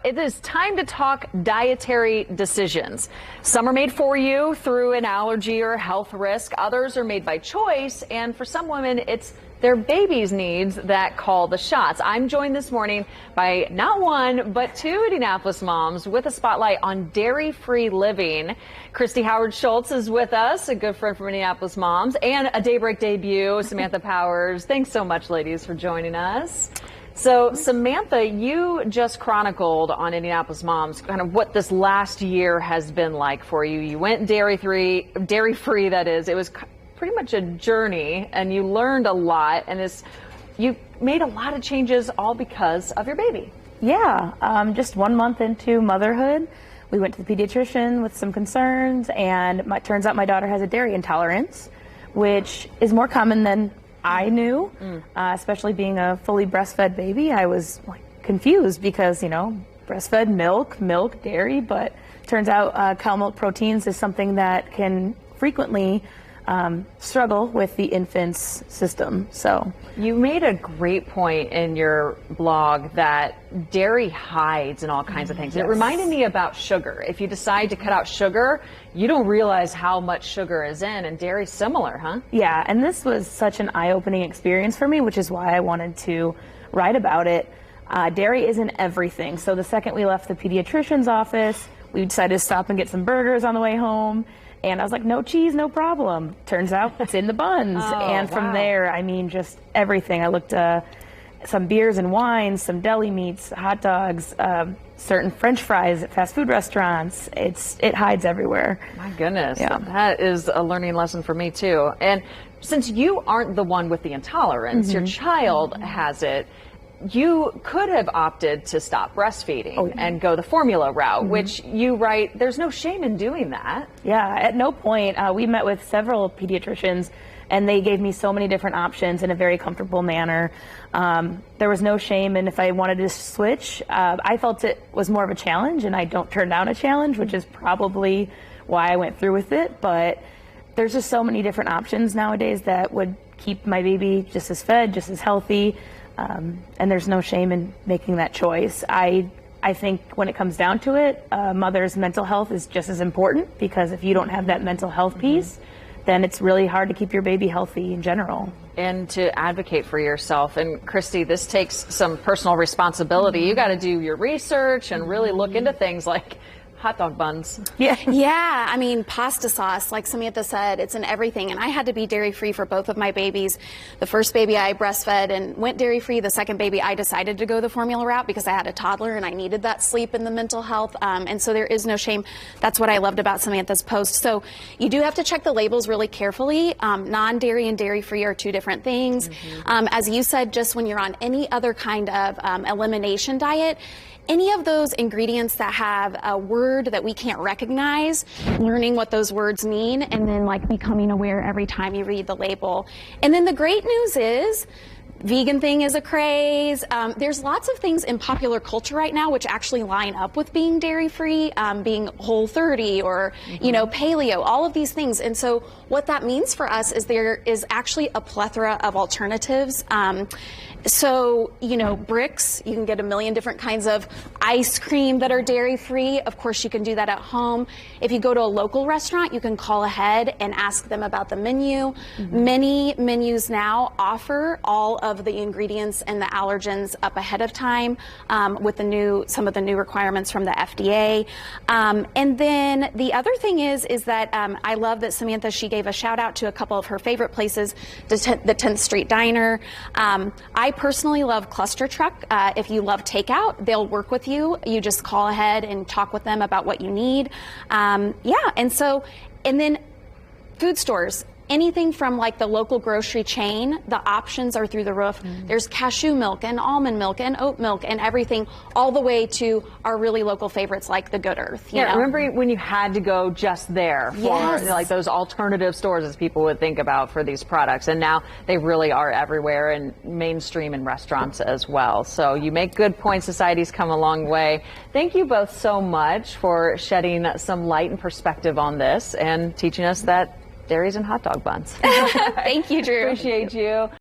It is time to talk dietary decisions. Some are made for you through an allergy or health risk. Others are made by choice. And for some women, it's their baby's needs that call the shots. I'm joined this morning by not one, but two Indianapolis moms with a spotlight on dairy-free living. Christy Howard-Schultz is with us, a good friend from Indianapolis Moms, and a Daybreak debut, Samantha Powers. Thanks so much, ladies, for joining us. So, Samantha, you just chronicled on Indianapolis Moms kind of what this last year has been like for you. You went dairy-free, that is. It was pretty much a journey, and you learned a lot, and you made a lot of changes all because of your baby. Yeah, just 1 month into motherhood, we went to the pediatrician with some concerns, and it turns out my daughter has a dairy intolerance, which is more common than I knew, especially being a fully breastfed baby. I was confused because, breastfed milk, dairy, but turns out cow milk proteins is something that can frequently struggle with the infant's system. So you made a great point in your blog that dairy hides in all kinds of things. Yes. It reminded me about sugar. If you decide to cut out sugar, you don't realize how much sugar is in, and dairy's similar, huh? Yeah, and this was such an eye-opening experience for me, which is why I wanted to write about it. Dairy isn't everything. So the second we left the pediatrician's office, we decided to stop and get some burgers on the way home. And I was like, no cheese, no problem. Turns out it's in the buns. And from there, just everything. I looked some beers and wines, some deli meats, hot dogs, certain French fries at fast food restaurants. It hides everywhere. My goodness. Yeah. That is a learning lesson for me, too. And since you aren't the one with the intolerance, your child has it, you could have opted to stop breastfeeding and go the formula route, which you write, there's no shame in doing that. Yeah, at no point. We met with several pediatricians, and they gave me so many different options in a very comfortable manner. There was no shame, and if I wanted to switch, I felt it was more of a challenge, and I don't turn down a challenge, which is probably why I went through with it. But there's just so many different options nowadays that would keep my baby just as fed, just as healthy. And there's no shame in making that choice. I think when it comes down to it, a mother's mental health is just as important, because if you don't have that mental health piece, then it's really hard to keep your baby healthy in general. And to advocate for yourself. And Christy, this takes some personal responsibility. You got to do your research and really look into things like hot dog buns. Yeah, pasta sauce, like Samantha said, it's in everything. And I had to be dairy-free for both of my babies. The first baby I breastfed and went dairy-free. The second baby I decided to go the formula route because I had a toddler and I needed that sleep and the mental health. And so there is no shame. That's what I loved about Samantha's post. So you do have to check the labels really carefully. Non-dairy and dairy-free are two different things. As you said, just when you're on any other kind of elimination diet, any of those ingredients that have a word that we can't recognize, learning what those words mean, and then becoming aware every time you read the label. And then the great news is, vegan thing is a craze. There's lots of things in popular culture right now which actually line up with being dairy-free, being Whole30 or, paleo, all of these things. And so what that means for us is there is actually a plethora of alternatives. So, bricks, you can get a million different kinds of ice cream that are dairy-free. Of course, you can do that at home. If you go to a local restaurant, you can call ahead and ask them about the menu. Many menus now offer all of the ingredients and the allergens up ahead of time with some of the new requirements from the FDA. And then the other thing is that I love that Samantha, she gave a shout out to a couple of her favorite places, the 10th Street Diner. I personally love Cluster Truck. If you love takeout, they'll work with you. You just call ahead and talk with them about what you need. And then food stores. Anything from the local grocery chain, the options are through the roof. There's cashew milk and almond milk and oat milk and everything, all the way to our really local favorites like the Good Earth. You know? Remember when you had to go just there for those alternative stores, as people would think about for these products, and now they really are everywhere and mainstream in restaurants as well. So you make good points. Society's come a long way. Thank you both so much for shedding some light and perspective on this and teaching us that dairies and hot dog buns. Thank you, Drew. Appreciate you.